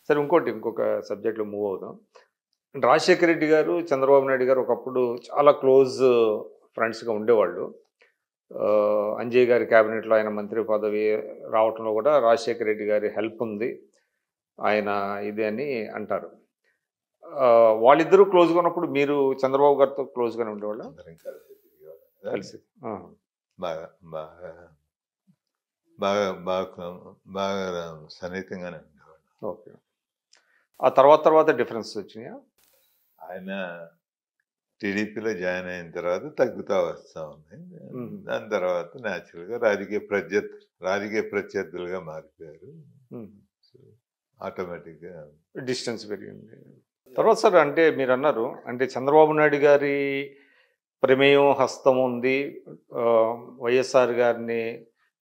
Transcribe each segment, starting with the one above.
సరే ఇంకొక సబ్జెక్ట్‌లో మూవ్ అవుదాం. రాజశేఖర రెడ్డి గారు, చంద్రబాబు నాయుడు గారు ఒకప్పుడు చాలా క్లోజ్ ఫ్రెండ్స్‌గా ఉండేవాళ్ళు. అంజయ్ గారి క్యాబినెట్‌లో ఆయన మంత్రి పదవి రావటంలో కూడా రాజశేఖర రెడ్డి గారి హెల్ప్ ఉంది. ఆయన ఇది అని అంటారు. వాళ్ళిద్దరూ క్లోజ్‌గా ఉన్నప్పుడు మీరు చంద్రబాబు గారితో క్లోజ్‌గానే ఉండేవాళ్ళా? అందరం కలిసి తిరిగేవాళ్ళం. కలిసి. ఆ! బాగా బాగా బాగా బాగా బాగా సన్నిహితంగానే ఉండేవాళ్ళం. ఓకే. ఆ తర్వాత డిఫరెన్సెస్ వచ్చినాయా? ఆయన టీడీపీలో జాయిన్ అయిన తర్వాత తగ్గుతా వస్తా ఉంది. దాని తర్వాత న్యాచురల్గా రాజకీయ ప్రత్యర్థులుగా మారిపోయారు. ఆటోమేటిక్గా డిస్టెన్స్ పెరిగింది. తర్వాత సార్ అంటే మీరన్నారు అంటే చంద్రబాబు నాయుడు గారి ప్రమేయం హస్తం ఉంది. వైఎస్ఆర్ గారిని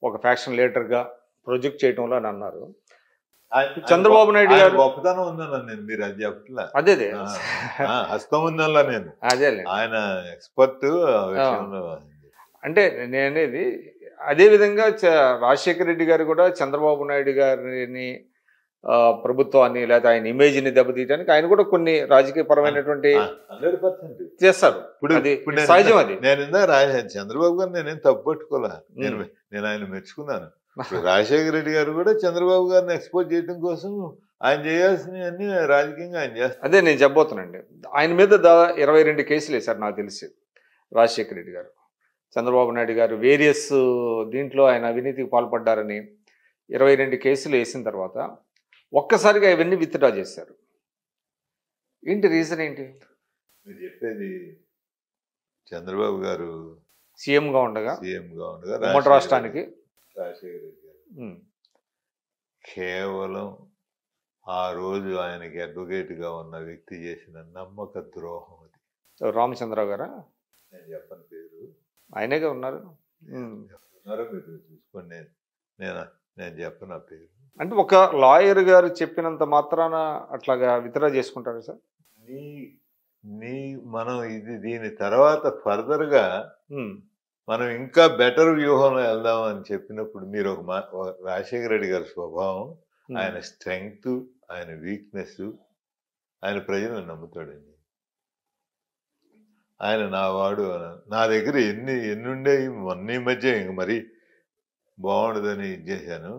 ఒక ఫ్యాక్షన్ లీడర్‌గా ప్రొజెక్ట్ చేయటంలో అని అన్నారు. చంద్రబాబు నాయుడు గారు గొప్పతనం ఉందన్నా నేను, మీరు అది చెప్పట్లా. అదే హస్తం ఉందల్లా నేను, అదేలే ఆయన ఎక్స్పర్ట్ విషయంలో. అంటే నేనేది అదే విధంగా రాజశేఖర రెడ్డి గారు కూడా చంద్రబాబు నాయుడు గారిని ప్రభుత్వాన్ని లేదా ఆయన ఇమేజ్ని దెబ్బతీయడానికి ఆయన కూడా కొన్ని రాజకీయ పరమైనటువంటి 100% చేస్తారు. ఇప్పుడు సహజం అది. నేను చంద్రబాబు గారు నేనేం తప్పు పట్టుకోలే, నేను ఆయన మెచ్చుకున్నాను. రాజశేఖర రెడ్డి గారు కూడా చంద్రబాబు గారిని ఎక్స్పోజ్ చేయడం కోసం ఆయన చేయాల్సినవన్నీ రాజకీయంగా ఆయన చేస్తారు. అదే నేను చెప్పబోతున్నానండి. ఆయన మీద 22 కేసులు వేశారు నాకు తెలిసి రాజశేఖర రెడ్డి గారు. చంద్రబాబు నాయుడు గారు వేరియస్ దీంట్లో ఆయన అవినీతికి పాల్పడ్డారని 22 కేసులు వేసిన తర్వాత ఒక్కసారిగా ఇవన్నీ విత్డ్రా చేశారు. ఏంటి రీజన్ ఏంటి? మీరు చెప్పేది చంద్రబాబు గారు సీఎంగా ఉండగా ఉమ్మడి రాష్ట్రానికి రాజశేఖర రెడ్డి గారు కేవలం ఆ రోజు ఆయనకి అడ్వకేట్గా ఉన్న వ్యక్తి చేసిన నమ్మక ద్రోహం అది. రామచంద్రరావు గారా? నేను చెప్పని పేరు, ఆయనేగా ఉన్నారు. ఉన్నారో మీరు చూసుకోండి, నేను చెప్పను ఆ పేరు. అంటే ఒక లాయర్ గారు చెప్పినంత మాత్రాన అట్లాగా విత్డ్రా చేసుకుంటారు సార్? మనం దీని తర్వాత ఫర్దర్గా మనం ఇంకా బెటర్ వ్యూహంలో వెళ్దాం అని చెప్పినప్పుడు మీరు రాజశేఖర రెడ్డి గారి స్వభావం, ఆయన స్ట్రెంగ్త్, ఆయన వీక్నెస్, ఆయన ప్రజలను నమ్ముతాడండి. ఆయన నా దగ్గర ఎన్ని ఉండేవి మొన్న మధ్య ఇంక మరీ బాగుండదని ఇచ్చేసాను.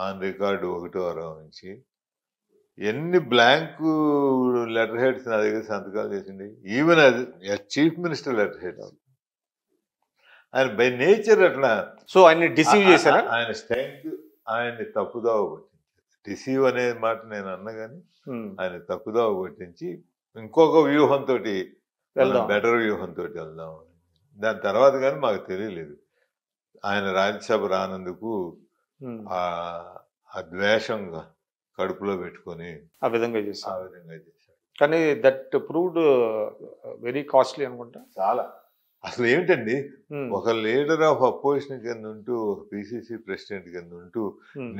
ఆన్ రికార్డు 1వ వారం నుంచి ఎన్ని బ్లాంక్ లెటర్ హెడ్స్ నా దగ్గర సంతకాలు చేసింది. ఈవెన్ అది చీఫ్ మినిస్టర్ లెటర్ హెడ్స్. ఆయన బై నేచర్ అట్లా. సో ఆయన డిసీవ్ చేశారా? ఆయన స్ట్రెంగ్త్ ఆయన్ని తప్పుదోవ పట్టించారు. డిసీవ్ అనే మాట నేను అన్నా కానీ ఆయన తప్పుదోవ పట్టించి ఇంకొక వ్యూహంతో, బెటర్ వ్యూహంతో వెళ్దాం. దాని తర్వాత కానీ మాకు తెలియలేదు ఆయన రాజ్యసభ రానందుకు ఆ ద్వేషంగా కడుపులో పెట్టుకొని ఆ విధంగా చేశారు. కానీ దట్ ప్రూవ్డ్ వెరీ కాస్ట్లీ అనుకుంటా. చాలా. అసలు ఏమిటండి, ఒక లీడర్ ఆఫ్ అపోజిషన్ కింద ఉంటూ, ఒక పిసిసి ప్రెసిడెంట్ కింద ఉంటూ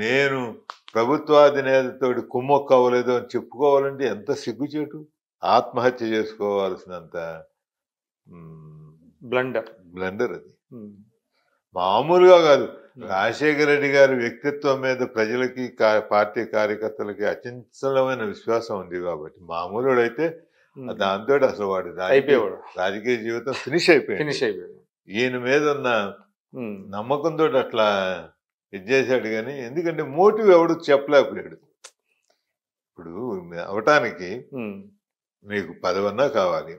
నేను ప్రభుత్వాధినేతతో కుమ్మొక్క అవ్వలేదు అని చెప్పుకోవాలంటే ఎంత సిగ్గుచేటు. ఆత్మహత్య చేసుకోవాల్సినంత బ్లండర్ అది. మామూలుగా కాదు. రాజశేఖర రెడ్డి గారి వ్యక్తిత్వం మీద ప్రజలకి, పార్టీ కార్యకర్తలకి అచంచలమైన విశ్వాసం ఉంది కాబట్టి మామూలుడు అయితే దాంతో అసలు వాడు రాజకీయ జీవితం ఫినిష్ అయిపోయాడు. ఈయన మీద ఉన్న నమ్మకంతో అట్లా ఇది చేశాడు. కానీ ఎందుకంటే మోటివ్ ఎవడు చెప్పలేకపోయాడు. ఇప్పుడు అవటానికి మీకు పదవన్నా కావాలి,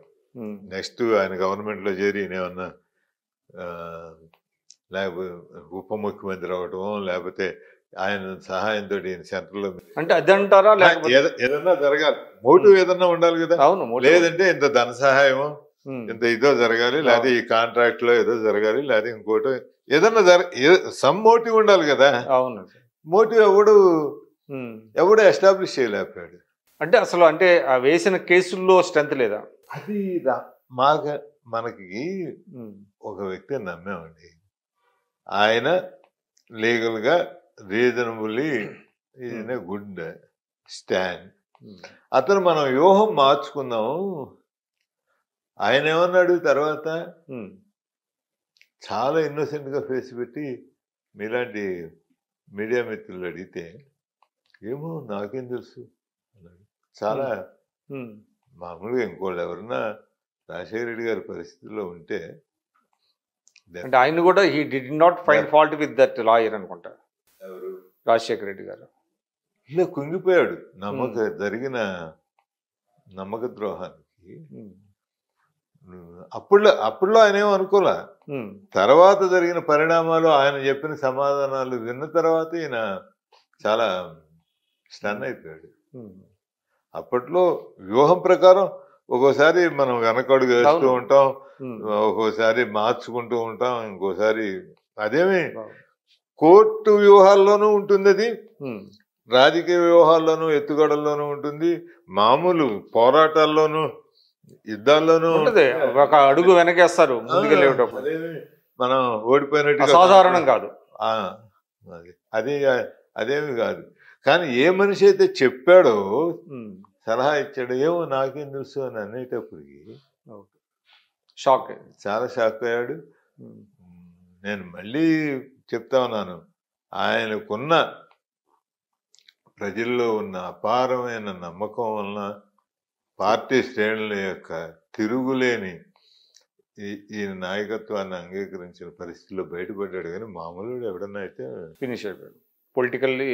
నెక్స్ట్ ఆయన గవర్నమెంట్లో చేరి ఏమన్నా లేకపోతే ఉప ముఖ్యమంత్రి అవటం, లేకపోతే ఆయన సహాయంతో సెంట్రల్ అంటే అదంటారా? ఏదన్నా జరగాలి, మోటివ్ ఏదన్నా ఉండాలి కదా. లేదంటే ఇంత ధన సహాయమో ఇంత ఇదో జరగాలి, లేకపోతే ఈ కాంట్రాక్ట్ లో ఏదో జరగాలి, లేకపోతే ఇంకోటో ఏదన్నా సమ్ మోటివ్ ఉండాలి కదా. అవును, మోటివ్ ఎవడు ఎస్టాబ్లిష్ చేయలేకపోయాడు. అంటే అసలు అంటే ఆ వేసిన కేసుల్లో స్ట్రెంత్ లేదా? అది మనకి ఒక వ్యక్తి నమ్మామండి, ఆయన లీగల్గా reasonably is a good stand. అతను మనం వ్యూహం మార్చుకుందాం. ఆయన ఏమన్నాడు తర్వాత, చాలా ఇన్నోసెంట్గా ఫేస్ పెట్టి మీలాంటి మీడియా మిత్రులు అడిగితే ఏమో నాకేం తెలుసు అన్నాడు. చాలా మామూలుగా ఇంకోళ్ళు ఎవరన్నా రాజశేఖర రెడ్డి గారి పరిస్థితిలో ఉంటే అంటే ఆయన కూడా he did not find fault with that lawyer అనుకుంటా, ఎవరు రాజశేఖర రెడ్డి గారు. ఇలా కుంగిపోయాడు జరిగిన నమ్మక ద్రోహానికి. అప్పుడులో ఆయన ఏమో అనుకోలే. తర్వాత జరిగిన పరిణామాలు, ఆయన చెప్పిన సమాధానాలు విన్న తర్వాత ఈయన చాలా స్టన్ అయిపోయాడు. అప్పట్లో వ్యూహం ప్రకారం ఒక్కోసారి మనం వెనకడుగు వేస్తూ ఉంటాం, ఒక్కోసారి మార్చుకుంటూ ఉంటాం, ఇంకోసారి అదేమి కోర్టు వ్యూహాల్లోనూ ఉంటుంది, అది రాజకీయ వ్యూహాల్లోనూ ఎత్తుగడల్లోనూ ఉంటుంది, మామూలు పోరాటాల్లోనూ యుద్ధాల్లోనూ ఒక అడుగు వెనకేస్తారు ముందుకెళ్ళేటప్పుడు. మనం ఓడిపోయినట్టు సాధారణం కాదు అది, అదేమి కాదు. కానీ ఏ మనిషి అయితే చెప్పాడో, సలహా ఇచ్చాడో, ఏమో నాకేం తెలుసు అని అనేటప్పటికి షాక్, చాలా షాక్ అయ్యాడు. నేను మళ్ళీ చెప్తా ఉన్నాను, ఆయనకున్న ప్రజల్లో ఉన్న అపారమైన నమ్మకం వలన పార్టీ శ్రేణుల యొక్క తిరుగులేని ఈయన నాయకత్వాన్ని అంగీకరించిన పరిస్థితిలో బయటపడ్డాడు. కానీ మామూలు ఎవడన్నా అయితే ఫినిష్ అయిపోయాడు పొలిటికల్లీ.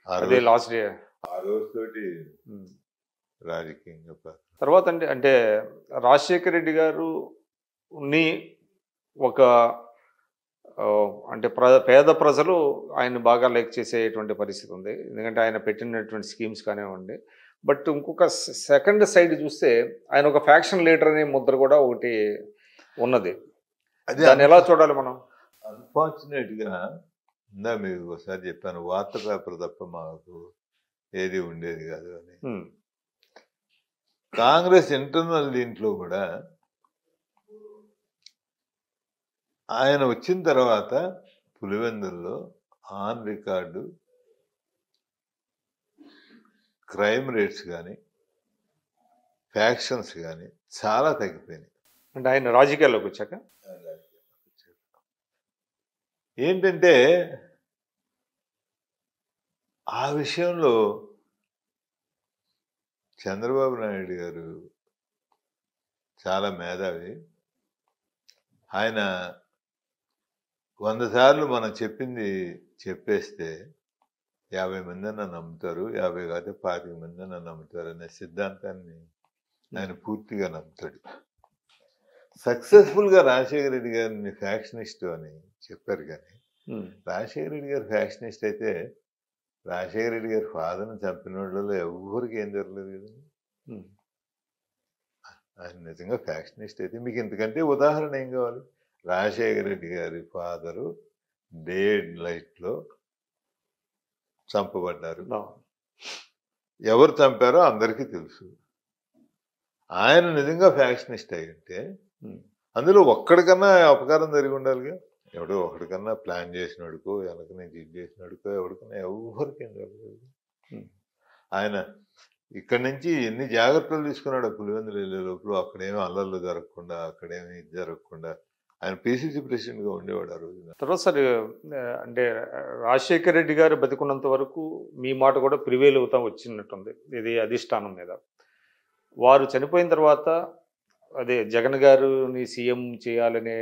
అదే లాస్ట్ డే ఆ రోజుతోటి రాజకీయంగా. తర్వాత అంటే రాజశేఖర రెడ్డి గారు ఒక అంటే పేద ప్రజలు ఆయన బాగా లైక్ చేసేటువంటి పరిస్థితి ఉంది, ఎందుకంటే ఆయన పెట్టినటువంటి స్కీమ్స్ కానివ్వండి. బట్ ఇంకొక సెకండ్ సైడ్ చూస్తే ఆయన ఒక ఫ్యాక్షన్ లీడర్ అనే ముద్ర కూడా ఒకటి ఉన్నది. దాన్ని ఎలా చూడాలి మనం? అన్ఫార్చునేట్గా ఇందా మీకు ఒకసారి చెప్పాను, వార్తా పేపర్ తప్ప మాకు ఏది ఉండేది కాదు అని. కాంగ్రెస్ ఇంటర్నల్ దీంట్లో కూడా ఆయన వచ్చిన తర్వాత పులివెందుల్లో ఆన్ రికార్డు క్రైమ్ రేట్స్ కానీ ఫ్యాక్షన్స్ కానీ చాలా తగ్గిపోయినాయి. అంటే ఆయన రాజకీయాల్లోకి వచ్చాక ఏంటంటే ఆ విషయంలో చంద్రబాబు నాయుడు గారు చాలా మేధావి. ఆయన 100 సార్లు మనం చెప్పింది చెప్పేస్తే 50 మంది అన్న నమ్ముతారు, 50 కాదు 25 మంది అన్న నమ్ముతారు అనే సిద్ధాంతాన్ని ఆయన పూర్తిగా నమ్ముతాడు. సక్సెస్ఫుల్గా రాజశేఖర రెడ్డి గారిని ఫ్యాక్షనిస్ట్ అని చెప్పారు. కానీ రాజశేఖర రెడ్డి గారు ఫ్యాక్షనిస్ట్ అయితే రాజశేఖర రెడ్డి గారి ఫాదర్ని చంపిన వాళ్ళలో ఎవరికి ఏం జరగలేదు కదా. ఆయన నిజంగా ఫ్యాక్షనిస్ట్ అయితే మీకు ఇంతకంటే ఉదాహరణ ఏం కావాలి? రాజశేఖర రెడ్డి గారి ఫాదరు డే లైట్లో చంపబడ్డారు. ఎవరు చంపారో అందరికీ తెలుసు. ఆయన నిజంగా ఫ్యాక్షనిస్ట్ అయి ఉంటే అందులో ఒక్కడికన్నా అపకారం జరిగి ఉండాలిగా. ఎవడో ఒకడికన్నా ప్లాన్ చేసినాడుకో, వెనక నుంచి ఇది చేసినాడుకో, ఎవరికన్నా ఎవరికేం జరగలేదు. ఆయన ఇక్కడి నుంచి ఎన్ని జాగ్రత్తలు తీసుకున్నాడు పులివెందులు వెళ్ళే లోపల. అక్కడేమీ అల్లర్లు జరగకుండా, అక్కడేమీ ఇది జరగకుండా ఆయన పిసిసి ప్రెసిడెంట్గా ఉండేవాడు ఆ రోజున. తర్వాత సార్ అంటే రాజశేఖర రెడ్డి గారు బతికున్నంత వరకు మీ మాట కూడా ప్రివేల్ అవుతా వచ్చినట్టుంది ఇది అధిష్టానం మీద. వారు చనిపోయిన తర్వాత అదే జగన్ గారిని సీఎం చేయాలనే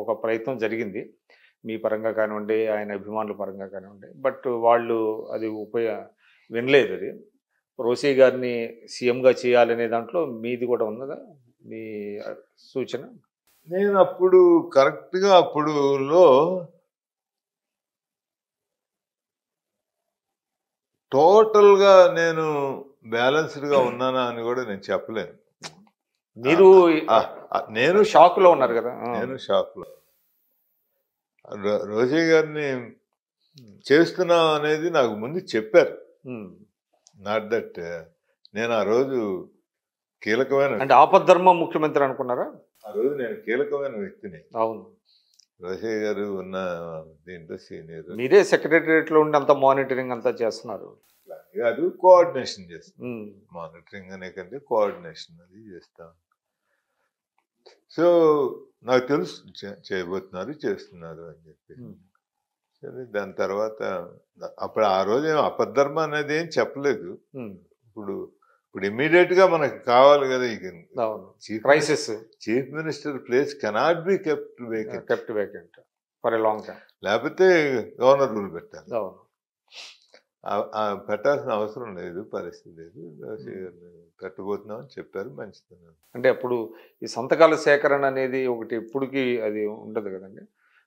ఒక ప్రయత్నం జరిగింది, మీ పరంగా కానివ్వండి, ఆయన అభిమానుల పరంగా కానివ్వండి. బట్ వాళ్ళు అది వినలేదు. అది రోసీ గారిని సీఎంగా చేయాలనే దాంట్లో మీది కూడా ఉన్నదా మీ సూచన? నేను అప్పుడు కరెక్ట్గా అప్పుడులో టోటల్గా నేను బ్యాలెన్స్డ్గా ఉన్నానా అని కూడా నేను చెప్పలేను. మీరు నేను షాక్లో ఉన్నారు కదా. నేను షాక్లో. రోజీ గారిని చేస్తున్నా అనేది నాకు ముందు చెప్పారు. నాట్ దట్ నేను ఆ రోజు కీలకమైన, అంటే ఆపద్ధర్మ ముఖ్యమంత్రి అనుకున్నారా? ఆ రోజు నేను కీలకమైన వ్యక్తిని. అవును, రోషే గారు ఉన్న దీంట్లో సీనియర్. మీరే సెక్రటరియట్లో ఉండి అంతా మానిటరింగ్ అంతా చేస్తున్నారు కాదు, కోఆర్డినేషన్ చేస్తాం. మానిటరింగ్ అనే కంటే కోఆర్డినేషన్ అది చేస్తాం. సో నాకు తెలుసు చేయబోతున్నారు, చేస్తున్నారు అని చెప్పి. సరే దాని తర్వాత అప్పుడు ఆ రోజు ఏం అపధర్మ అనేది ఏం చెప్పలేదు. ఇప్పుడు ఇప్పుడు ఇమ్మీడియట్ గా మనకు కావాలి కదా, chief minister place cannot be kept vacant for a long time, లేకపోతే గవర్నర్ రూల్ పెట్టాలి. పెట్టాల్సిన అవసరం లేదు, పరిస్థితి లేదు, పెట్టబోతున్నామని చెప్పారు. మంచిది. అంటే అప్పుడు ఈ సంతకాల సేకరణ అనేది ఒకటి ఇప్పటికి అది ఉండదు కదండి.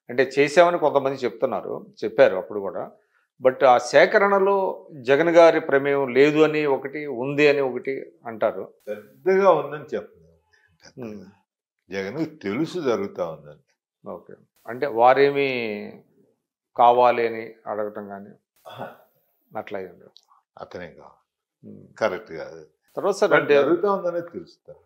అంటే చేసామని కొంతమంది చెప్పారు అప్పుడు కూడా. బట్ ఆ సేకరణలో జగన్ గారి ప్రమేయం లేదు అని ఒకటి, ఉంది అని ఒకటి అంటారు. పెద్దగా ఉందని చెప్పలేదు, జగన్ తెలుసు జరుగుతూ ఉందని. ఓకే, అంటే వారేమి కావాలి అని అడగటం కానీ అట్లా అయ్యింది. అతనే కావాలి, కరెక్ట్ కాదు. తర్వాత సార్ అంటే జరుగుతూ ఉందనేది తెలుస్తుంది.